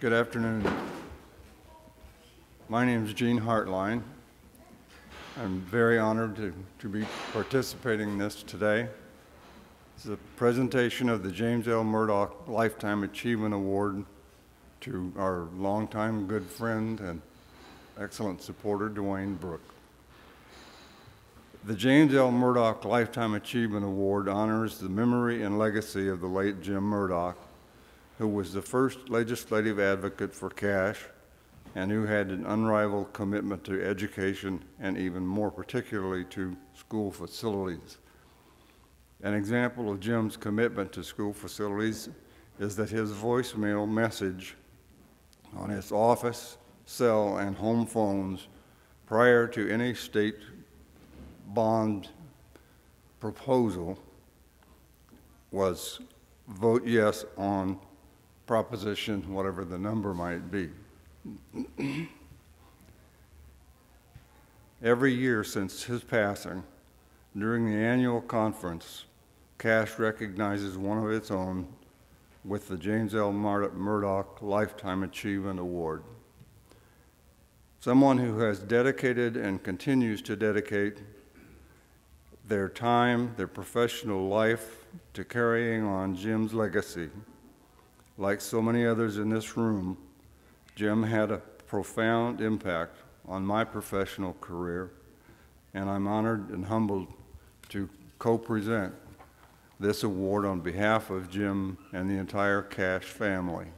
Good afternoon. My name is Gene Hartline. I'm very honored to be participating in this today. This is a presentation of the James L. Murdoch Lifetime Achievement Award to our longtime good friend and excellent supporter, Duwayne Brooke. The James L. Murdoch Lifetime Achievement Award honors the memory and legacy of the late Jim Murdoch, who was the first legislative advocate for cash and who had an unrivaled commitment to education and even more particularly to school facilities. An example of Jim's commitment to school facilities is that his voicemail message on his office, cell, and home phones prior to any state bond proposal was vote yes on proposition, whatever the number might be. Every year since his passing, during the annual conference, Cash recognizes one of its own with the James L. Murdoch Lifetime Achievement Award. Someone who has dedicated and continues to dedicate their time, their professional life to carrying on Jim's legacy. Like so many others in this room, Jim had a profound impact on my professional career, and I'm honored and humbled to co-present this award on behalf of Jim and the entire Cash family.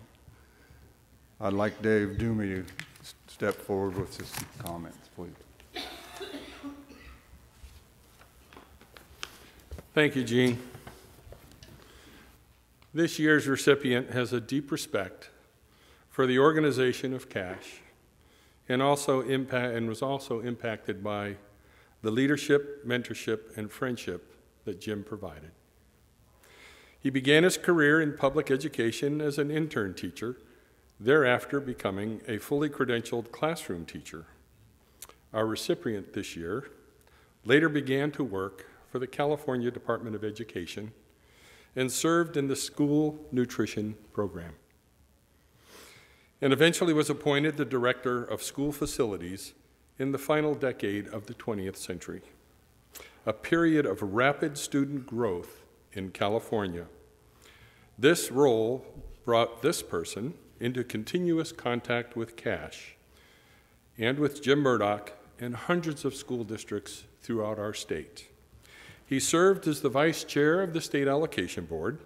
I'd like Dave Dumey to step forward with his comments, please. Thank you, Gene. This year's recipient has a deep respect for the organization of Cash and was also impacted by the leadership, mentorship, and friendship that Jim provided. He began his career in public education as an intern teacher, thereafter becoming a fully credentialed classroom teacher. Our recipient this year later began to work for the California Department of Education and served in the school nutrition program, and eventually was appointed the director of school facilities in the final decade of the 20th century, a period of rapid student growth in California. This role brought this person into continuous contact with Cash and with Jim Murdoch and hundreds of school districts throughout our state. He served as the vice chair of the State Allocation Board,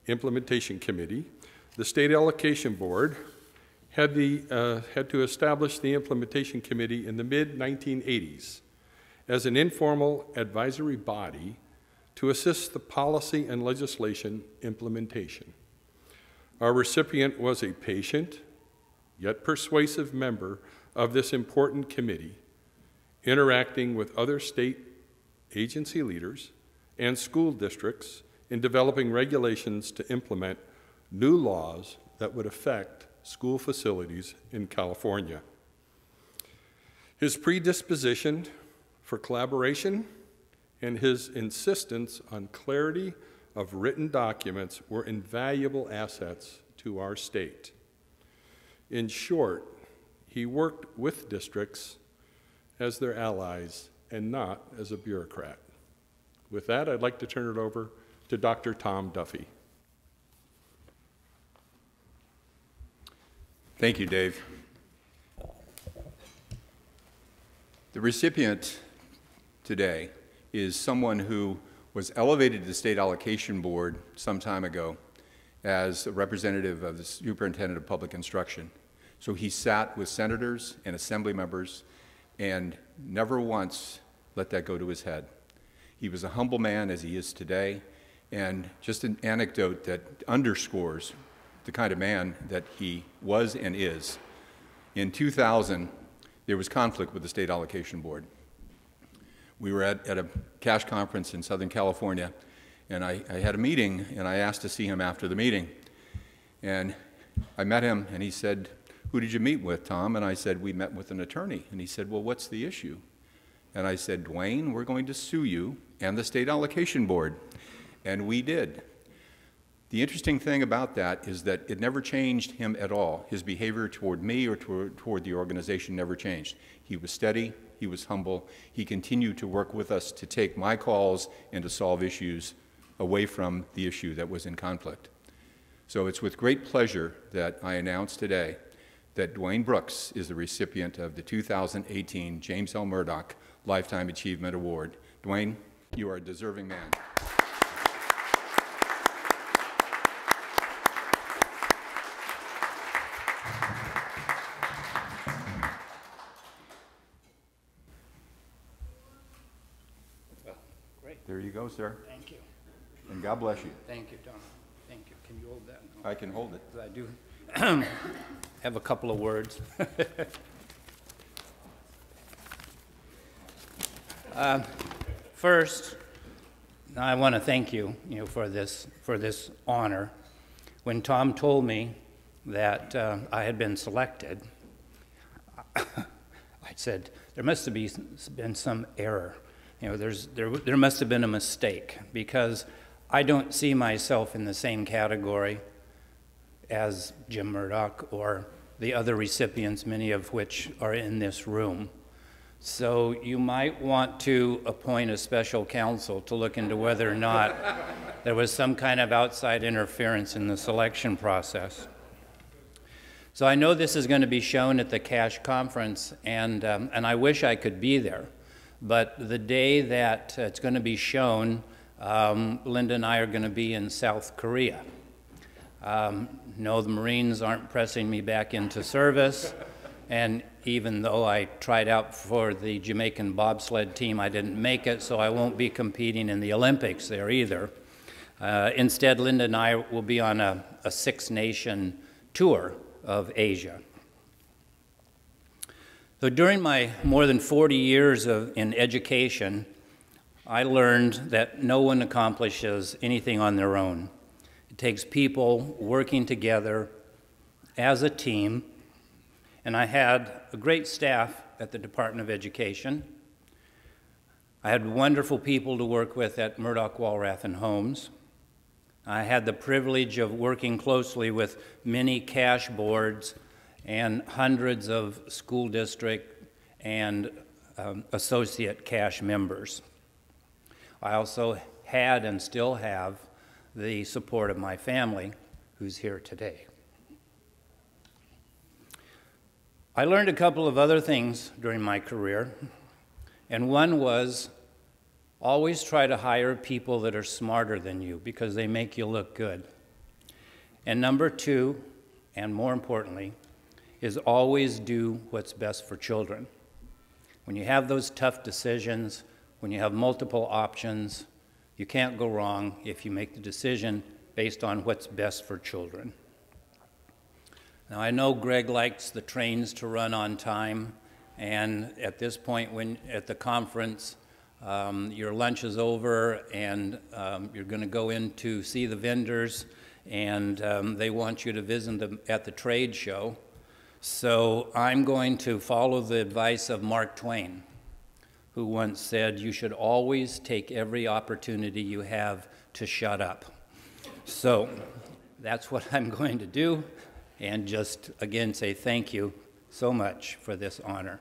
Implementation Committee. The State Allocation Board had to establish the Implementation Committee in the mid-1980s as an informal advisory body to assist the policy and legislation implementation. Our recipient was a patient, yet persuasive member of this important committee, interacting with other state agency leaders and school districts in developing regulations to implement new laws that would affect school facilities in California. His predisposition for collaboration and his insistence on clarity of written documents were invaluable assets to our state. In short, he worked with districts as their allies and not as a bureaucrat. With that, I'd like to turn it over to Dr. Tom Duffy. Thank you, Dave. The recipient today is someone who was elevated to the State Allocation Board some time ago as a representative of the Superintendent of Public Instruction. So he sat with senators and assembly members and never once let that go to his head. He was a humble man as he is today, and just an anecdote that underscores the kind of man that he was and is. In 2000, there was conflict with the State Allocation Board. We were at a cash conference in Southern California, and I had a meeting, and I asked to see him after the meeting. And I met him, and he said, "Who did you meet with, Tom?" And I said, "We met with an attorney." And he said, "Well, what's the issue?" And I said, "Duwayne, we're going to sue you and the State Allocation Board." And we did. The interesting thing about that is that it never changed him at all. His behavior toward me or toward the organization never changed. He was steady, he was humble, he continued to work with us to take my calls and to solve issues away from the issue that was in conflict. So it's with great pleasure that I announce today that Duwayne Brooks is the recipient of the 2018 James L. Murdoch Lifetime Achievement Award. Duwayne, you are a deserving man. There you go, sir. Thank you. And God bless you. Thank you, Tom. Thank you. Can you hold that? I can hold it. I do have a couple of words. First, I want to thank you, for this honor. When Tom told me that I had been selected, I said there must have been some error. There must have been a mistake, because I don't see myself in the same category as Jim Murdoch or the other recipients, many of which are in this room. So you might want to appoint a special counsel to look into whether or not there was some kind of outside interference in the selection process. So I know this is going to be shown at the CASH conference, and I wish I could be there. But the day that it's going to be shown, Linda and I are going to be in South Korea. No, the Marines aren't pressing me back into service, and even though I tried out for the Jamaican bobsled team, I didn't make it, so I won't be competing in the Olympics there either. Instead, Linda and I will be on a six-nation tour of Asia. So during my more than 40 years in education, I learned that no one accomplishes anything on their own. It takes people working together as a team, and I had a great staff at the Department of Education. I had wonderful people to work with at Murdoch, Walrath, and Holmes. I had the privilege of working closely with many CASH boards and hundreds of school district and associate CASH members. I also had and still have the support of my family, who's here today. I learned a couple of other things during my career, and one was always try to hire people that are smarter than you because they make you look good. And number two, and more importantly, is always do what's best for children. When you have those tough decisions, when you have multiple options, you can't go wrong if you make the decision based on what's best for children. Now, I know Greg likes the trains to run on time, and at this point at the conference, your lunch is over and you're going to go in to see the vendors, and they want you to visit them at the trade show. So I'm going to follow the advice of Mark Twain, who once said, you should always take every opportunity you have to shut up. So that's what I'm going to do, and just again say thank you so much for this honor.